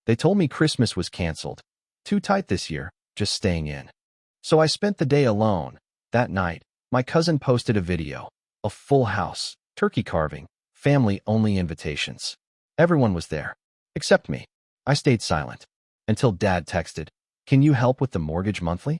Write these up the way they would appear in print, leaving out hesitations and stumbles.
They told me Christmas was canceled. Too tight this year, just staying in. So I spent the day alone. That night, my cousin posted a video. A full house, turkey carving, family-only invitations. Everyone was there, except me. I stayed silent until Dad texted, "Can you help with the mortgage monthly?"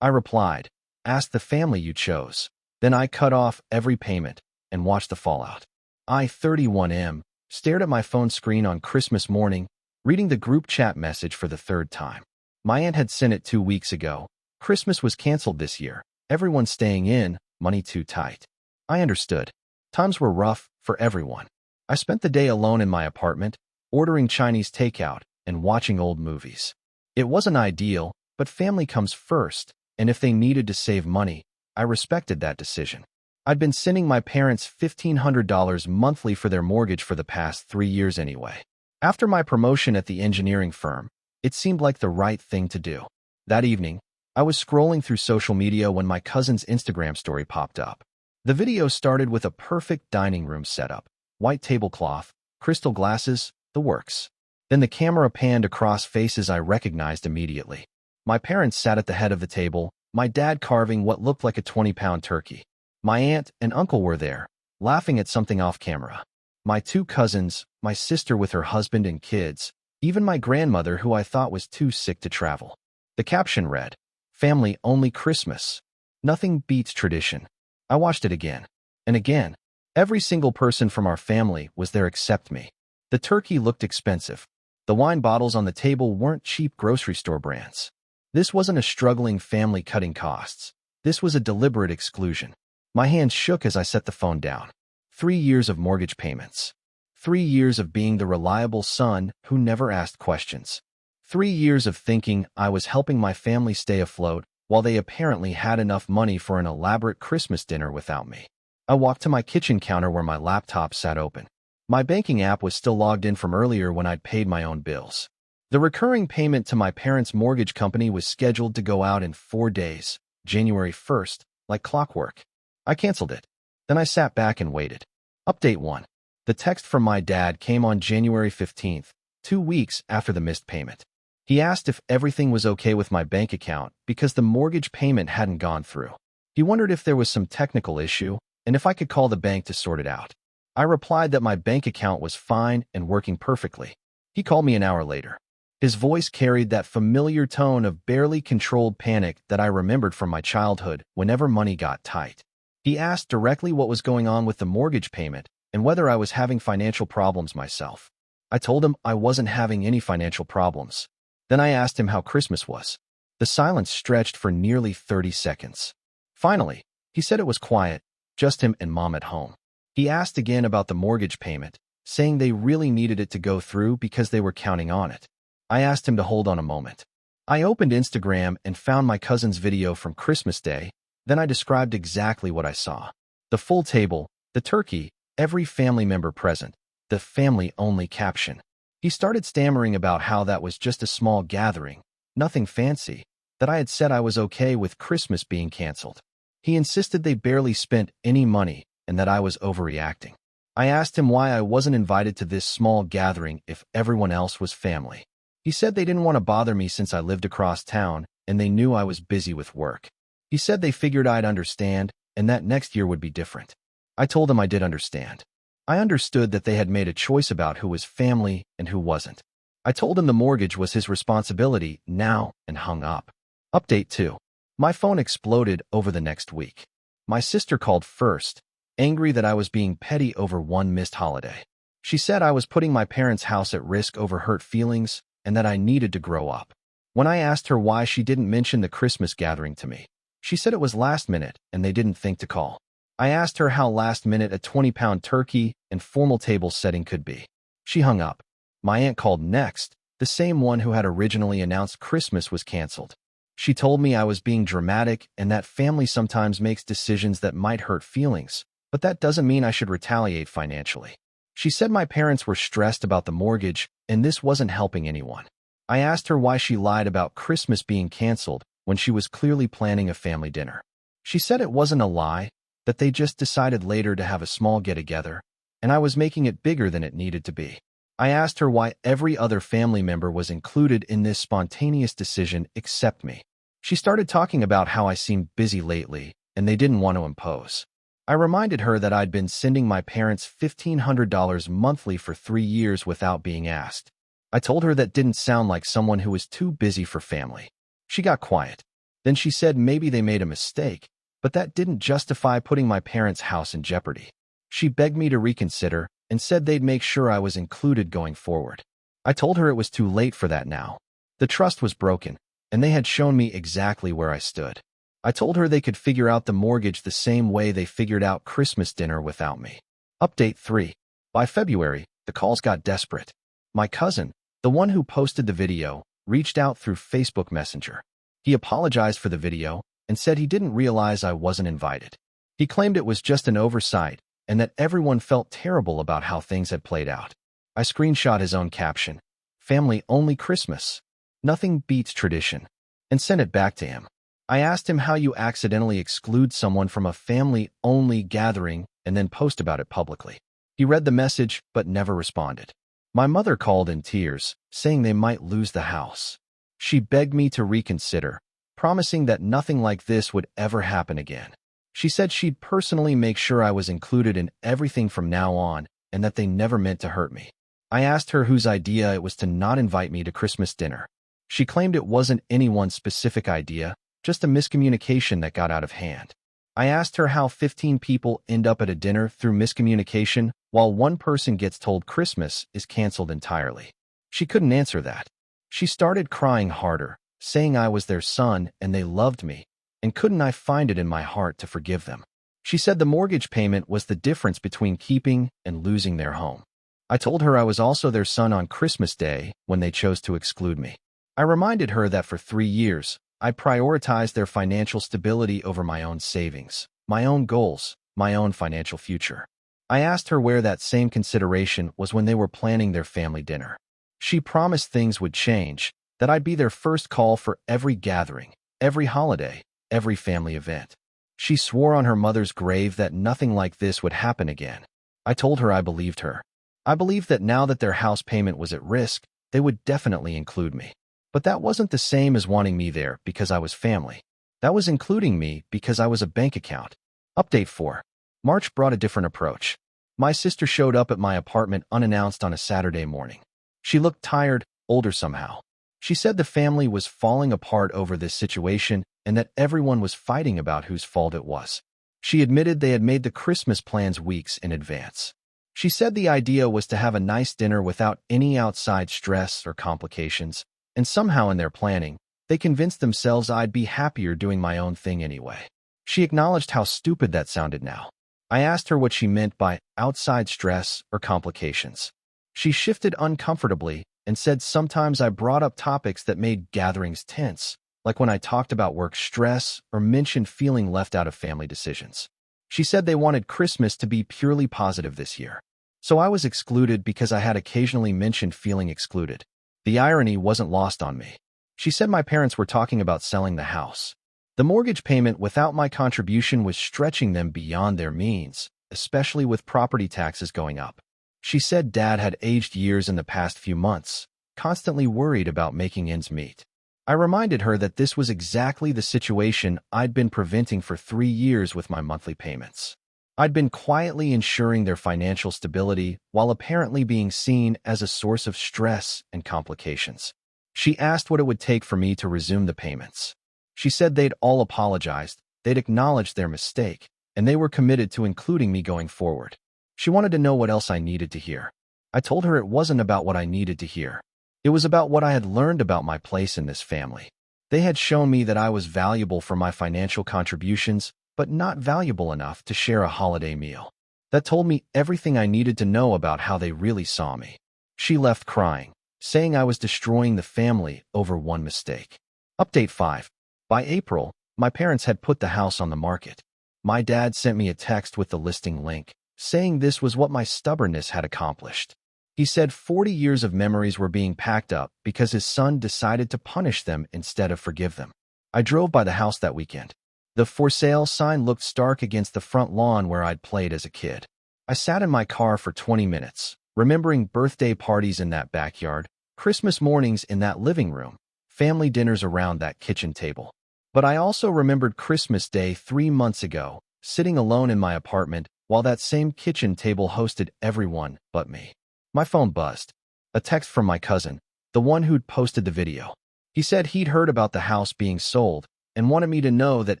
I replied, "Ask the family you chose." Then I cut off every payment and watched the fallout. I, 31M, stared at my phone screen on Christmas morning, reading the group chat message for the third time. My aunt had sent it 2 weeks ago. Christmas was canceled this year. Everyone staying in, money too tight. I understood. Times were rough for everyone. I spent the day alone in my apartment, ordering Chinese takeout and watching old movies. It wasn't ideal, but family comes first, and if they needed to save money, I respected that decision. I'd been sending my parents $1,500 monthly for their mortgage for the past 3 years anyway. After my promotion at the engineering firm, it seemed like the right thing to do. That evening, I was scrolling through social media when my cousin's Instagram story popped up. The video started with a perfect dining room setup, white tablecloth, crystal glasses, the works. Then the camera panned across faces I recognized immediately. My parents sat at the head of the table, my dad carving what looked like a 20-pound turkey. My aunt and uncle were there, laughing at something off camera. My 2 cousins, my sister with her husband and kids, even my grandmother who I thought was too sick to travel. The caption read, "Family only Christmas. Nothing beats tradition." I watched it again and again. Every single person from our family was there except me. The turkey looked expensive. The wine bottles on the table weren't cheap grocery store brands. This wasn't a struggling family cutting costs. This was a deliberate exclusion. My hands shook as I set the phone down. 3 years of mortgage payments. 3 years of being the reliable son who never asked questions. 3 years of thinking I was helping my family stay afloat while they apparently had enough money for an elaborate Christmas dinner without me. I walked to my kitchen counter where my laptop sat open. My banking app was still logged in from earlier when I'd paid my own bills. The recurring payment to my parents' mortgage company was scheduled to go out in 4 days, January 1st, like clockwork. I canceled it. Then I sat back and waited. Update 1. The text from my dad came on January 15th, 2 weeks after the missed payment. He asked if everything was okay with my bank account because the mortgage payment hadn't gone through. He wondered if there was some technical issue and if I could call the bank to sort it out. I replied that my bank account was fine and working perfectly. He called me an hour later. His voice carried that familiar tone of barely controlled panic that I remembered from my childhood whenever money got tight. He asked directly what was going on with the mortgage payment and whether I was having financial problems myself. I told him I wasn't having any financial problems. Then I asked him how Christmas was. The silence stretched for nearly 30 seconds. Finally, he said it was quiet, just him and Mom at home. He asked again about the mortgage payment, saying they really needed it to go through because they were counting on it. I asked him to hold on a moment. I opened Instagram and found my cousin's video from Christmas Day. Then I described exactly what I saw. The full table, the turkey, every family member present, the family-only caption. He started stammering about how that was just a small gathering, nothing fancy, that I had said I was okay with Christmas being canceled. He insisted they barely spent any money and that I was overreacting. I asked him why I wasn't invited to this small gathering if everyone else was family. He said they didn't want to bother me since I lived across town and they knew I was busy with work. He said they figured I'd understand and that next year would be different. I told him I did understand. I understood that they had made a choice about who was family and who wasn't. I told him the mortgage was his responsibility now and hung up. Update 2. My phone exploded over the next week. My sister called first, angry that I was being petty over one missed holiday. She said I was putting my parents' house at risk over hurt feelings and that I needed to grow up. When I asked her why she didn't mention the Christmas gathering to me, she said it was last minute and they didn't think to call. I asked her how last minute a 20-pound turkey and formal table setting could be. She hung up. My aunt called next, the same one who had originally announced Christmas was canceled. She told me I was being dramatic and that family sometimes makes decisions that might hurt feelings, but that doesn't mean I should retaliate financially. She said my parents were stressed about the mortgage and this wasn't helping anyone. I asked her why she lied about Christmas being canceled when she was clearly planning a family dinner. She said it wasn't a lie, that they just decided later to have a small get-together, and I was making it bigger than it needed to be. I asked her why every other family member was included in this spontaneous decision except me. She started talking about how I seemed busy lately and they didn't want to impose. I reminded her that I'd been sending my parents $1,500 monthly for 3 years without being asked. I told her that didn't sound like someone who was too busy for family. She got quiet. Then she said maybe they made a mistake, but that didn't justify putting my parents' house in jeopardy. She begged me to reconsider and said they'd make sure I was included going forward. I told her it was too late for that now. The trust was broken, and they had shown me exactly where I stood. I told her they could figure out the mortgage the same way they figured out Christmas dinner without me. Update 3. By February, the calls got desperate. My cousin, the one who posted the video, reached out through Facebook Messenger. He apologized for the video and said he didn't realize I wasn't invited. He claimed it was just an oversight and that everyone felt terrible about how things had played out. I screenshot his own caption, "Family-only Christmas. Nothing beats tradition," and sent it back to him. I asked him how you accidentally exclude someone from a family-only gathering and then post about it publicly. He read the message but never responded. My mother called in tears, saying they might lose the house. She begged me to reconsider, promising that nothing like this would ever happen again. She said she'd personally make sure I was included in everything from now on and that they never meant to hurt me. I asked her whose idea it was to not invite me to Christmas dinner. She claimed it wasn't anyone's specific idea, just a miscommunication that got out of hand. I asked her how 15 people end up at a dinner through miscommunication while one person gets told Christmas is canceled entirely. She couldn't answer that. She started crying harder, saying I was their son and they loved me, and couldn't I find it in my heart to forgive them. She said the mortgage payment was the difference between keeping and losing their home. I told her I was also their son on Christmas Day when they chose to exclude me. I reminded her that for 3 years, I prioritized their financial stability over my own savings, my own goals, my own financial future. I asked her where that same consideration was when they were planning their family dinner. She promised things would change, that I'd be their first call for every gathering, every holiday, every family event. She swore on her mother's grave that nothing like this would happen again. I told her I believed her. I believed that now that their house payment was at risk, they would definitely include me. But that wasn't the same as wanting me there because I was family. That was including me because I was a bank account. Update 4. March brought a different approach. My sister showed up at my apartment unannounced on a Saturday morning. She looked tired, older somehow. She said the family was falling apart over this situation and that everyone was fighting about whose fault it was. She admitted they had made the Christmas plans weeks in advance. She said the idea was to have a nice dinner without any outside stress or complications, and somehow in their planning, they convinced themselves I'd be happier doing my own thing anyway. She acknowledged how stupid that sounded now. I asked her what she meant by outside stress or complications. She shifted uncomfortably and said sometimes I brought up topics that made gatherings tense, like when I talked about work stress or mentioned feeling left out of family decisions. She said they wanted Christmas to be purely positive this year. So I was excluded because I had occasionally mentioned feeling excluded. The irony wasn't lost on me. She said my parents were talking about selling the house. The mortgage payment without my contribution was stretching them beyond their means, especially with property taxes going up. She said Dad had aged years in the past few months, constantly worried about making ends meet. I reminded her that this was exactly the situation I'd been preventing for 3 years with my monthly payments. I'd been quietly ensuring their financial stability while apparently being seen as a source of stress and complications. She asked what it would take for me to resume the payments. She said they'd all apologized, they'd acknowledged their mistake, and they were committed to including me going forward. She wanted to know what else I needed to hear. I told her it wasn't about what I needed to hear. It was about what I had learned about my place in this family. They had shown me that I was valuable for my financial contributions, but not valuable enough to share a holiday meal. That told me everything I needed to know about how they really saw me. She left crying, saying I was destroying the family over one mistake. Update 5. By April, my parents had put the house on the market. My dad sent me a text with the listing link, saying this was what my stubbornness had accomplished. He said 40 years of memories were being packed up because his son decided to punish them instead of forgive them. I drove by the house that weekend. The for sale sign looked stark against the front lawn where I'd played as a kid. I sat in my car for 20 minutes, remembering birthday parties in that backyard, Christmas mornings in that living room, family dinners around that kitchen table. But I also remembered Christmas Day 3 months ago, sitting alone in my apartment while that same kitchen table hosted everyone but me. My phone buzzed. A text from my cousin, the one who'd posted the video. He said he'd heard about the house being sold and wanted me to know that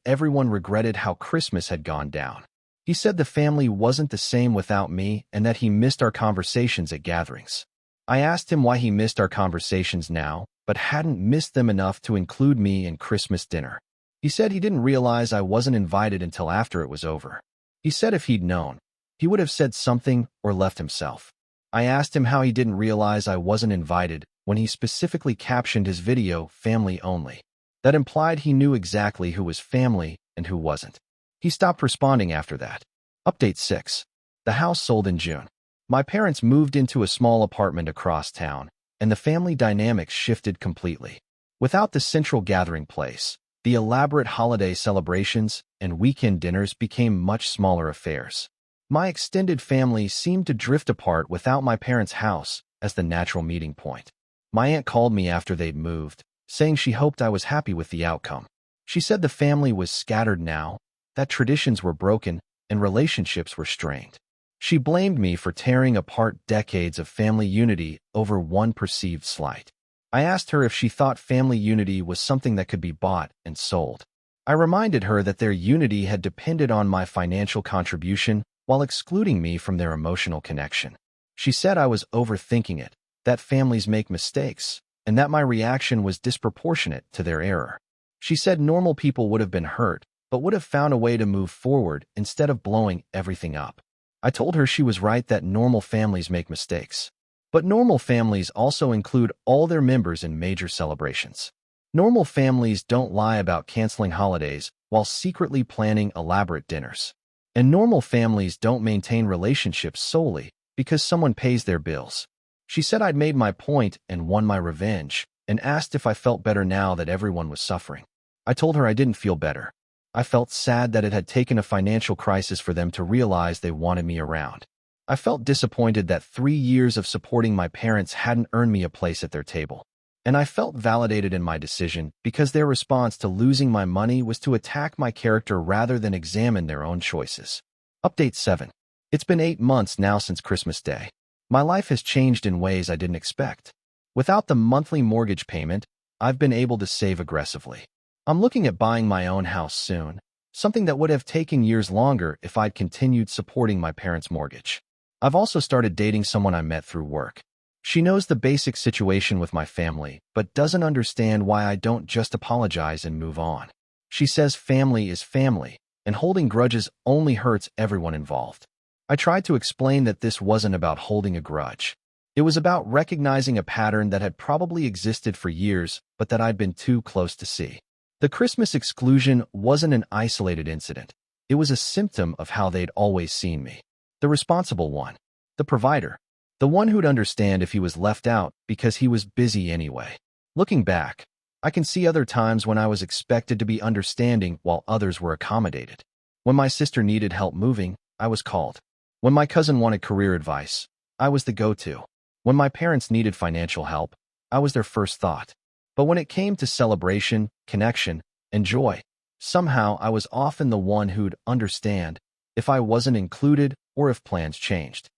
everyone regretted how Christmas had gone down. He said the family wasn't the same without me and that he missed our conversations at gatherings. I asked him why he missed our conversations now, but hadn't missed them enough to include me in Christmas dinner. He said he didn't realize I wasn't invited until after it was over. He said if he'd known, he would have said something or left himself. I asked him how he didn't realize I wasn't invited when he specifically captioned his video "family only." That implied he knew exactly who was family and who wasn't. He stopped responding after that. Update 6. The house sold in June. My parents moved into a small apartment across town, and the family dynamics shifted completely. Without the central gathering place, the elaborate holiday celebrations and weekend dinners became much smaller affairs. My extended family seemed to drift apart without my parents' house as the natural meeting point. My aunt called me after they'd moved, saying she hoped I was happy with the outcome. She said the family was scattered now, that traditions were broken, and relationships were strained. She blamed me for tearing apart decades of family unity over one perceived slight. I asked her if she thought family unity was something that could be bought and sold. I reminded her that their unity had depended on my financial contribution while excluding me from their emotional connection. She said I was overthinking it, that families make mistakes, and that my reaction was disproportionate to their error. She said normal people would have been hurt, but would have found a way to move forward instead of blowing everything up. I told her she was right that normal families make mistakes. But normal families also include all their members in major celebrations. Normal families don't lie about canceling holidays while secretly planning elaborate dinners. And normal families don't maintain relationships solely because someone pays their bills. She said I'd made my point and won my revenge, and asked if I felt better now that everyone was suffering. I told her I didn't feel better. I felt sad that it had taken a financial crisis for them to realize they wanted me around. I felt disappointed that 3 years of supporting my parents hadn't earned me a place at their table. And I felt validated in my decision because their response to losing my money was to attack my character rather than examine their own choices. Update 7. It's been 8 months now since Christmas Day. My life has changed in ways I didn't expect. Without the monthly mortgage payment, I've been able to save aggressively. I'm looking at buying my own house soon, something that would have taken years longer if I'd continued supporting my parents' mortgage. I've also started dating someone I met through work. She knows the basic situation with my family, but doesn't understand why I don't just apologize and move on. She says family is family, and holding grudges only hurts everyone involved. I tried to explain that this wasn't about holding a grudge. It was about recognizing a pattern that had probably existed for years, but that I'd been too close to see. The Christmas exclusion wasn't an isolated incident. It was a symptom of how they'd always seen me. The responsible one. The provider. The one who'd understand if he was left out because he was busy anyway. Looking back, I can see other times when I was expected to be understanding while others were accommodated. When my sister needed help moving, I was called. When my cousin wanted career advice, I was the go-to. When my parents needed financial help, I was their first thought. But when it came to celebration, connection, and joy, somehow I was often the one who'd understand if I wasn't included or if plans changed.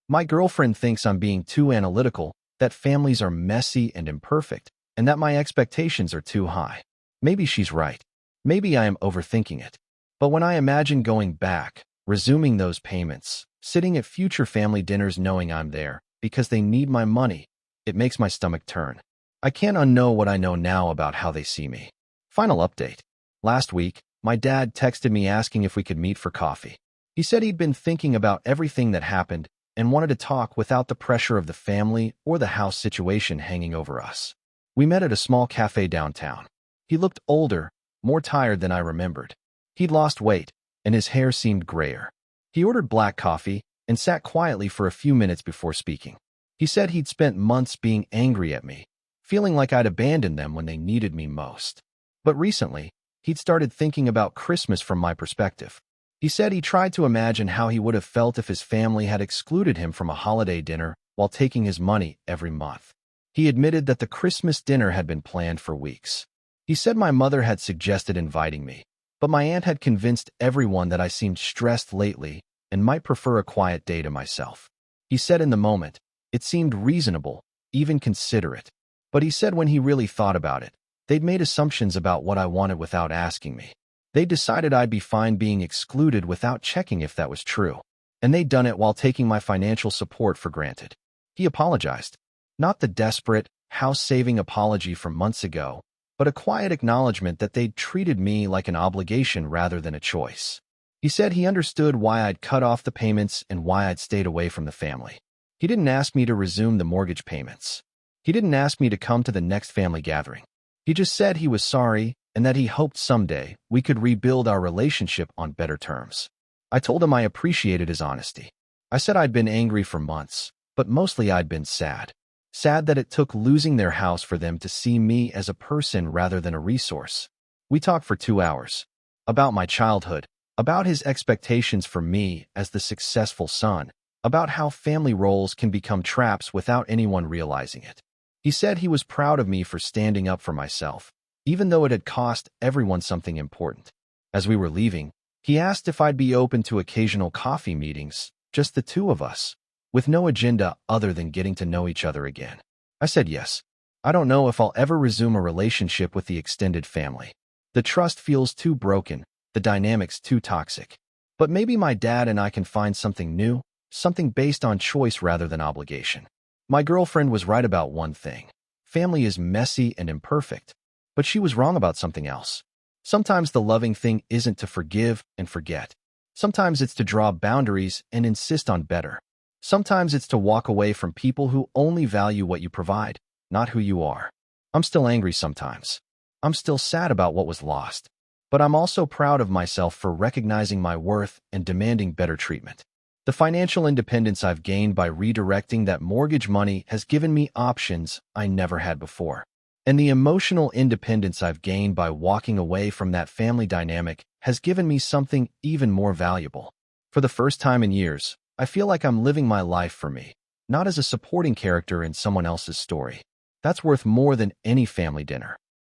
My girlfriend thinks I'm being too analytical, that families are messy and imperfect, and that my expectations are too high. Maybe she's right. Maybe I am overthinking it. But when I imagine going back, resuming those payments, sitting at future family dinners knowing I'm there because they need my money, it makes my stomach turn. I can't unknow what I know now about how they see me. Final update. Last week, my dad texted me asking if we could meet for coffee. He said he'd been thinking about everything that happened and wanted to talk without the pressure of the family or the house situation hanging over us. We met at a small cafe downtown. He looked older, more tired than I remembered. He'd lost weight, and his hair seemed grayer. He ordered black coffee and sat quietly for a few minutes before speaking. He said he'd spent months being angry at me, feeling like I'd abandoned them when they needed me most. But recently, he'd started thinking about Christmas from my perspective. He said he tried to imagine how he would have felt if his family had excluded him from a holiday dinner while taking his money every month. He admitted that the Christmas dinner had been planned for weeks. He said my mother had suggested inviting me, but my aunt had convinced everyone that I seemed stressed lately and might prefer a quiet day to myself. He said in the moment, it seemed reasonable, even considerate. But he said when he really thought about it, they'd made assumptions about what I wanted without asking me. They decided I'd be fine being excluded without checking if that was true. And they'd done it while taking my financial support for granted. He apologized. Not the desperate, house-saving apology from months ago, but a quiet acknowledgement that they'd treated me like an obligation rather than a choice. He said he understood why I'd cut off the payments and why I'd stayed away from the family. He didn't ask me to resume the mortgage payments. He didn't ask me to come to the next family gathering. He just said he was sorry and that he hoped someday we could rebuild our relationship on better terms. I told him I appreciated his honesty. I said I'd been angry for months, but mostly I'd been sad. Sad that it took losing their house for them to see me as a person rather than a resource. We talked for 2 hours. About my childhood, about his expectations for me as the successful son, about how family roles can become traps without anyone realizing it. He said he was proud of me for standing up for myself, even though it had cost everyone something important. As we were leaving, he asked if I'd be open to occasional coffee meetings, just the two of us, with no agenda other than getting to know each other again. I said yes. I don't know if I'll ever resume a relationship with the extended family. The trust feels too broken, the dynamics too toxic. But maybe my dad and I can find something new, something based on choice rather than obligation. My girlfriend was right about one thing. Family is messy and imperfect, but she was wrong about something else. Sometimes the loving thing isn't to forgive and forget. Sometimes it's to draw boundaries and insist on better. Sometimes it's to walk away from people who only value what you provide, not who you are. I'm still angry sometimes. I'm still sad about what was lost. But I'm also proud of myself for recognizing my worth and demanding better treatment. The financial independence I've gained by redirecting that mortgage money has given me options I never had before. And the emotional independence I've gained by walking away from that family dynamic has given me something even more valuable. For the first time in years, I feel like I'm living my life for me, not as a supporting character in someone else's story. That's worth more than any family dinner.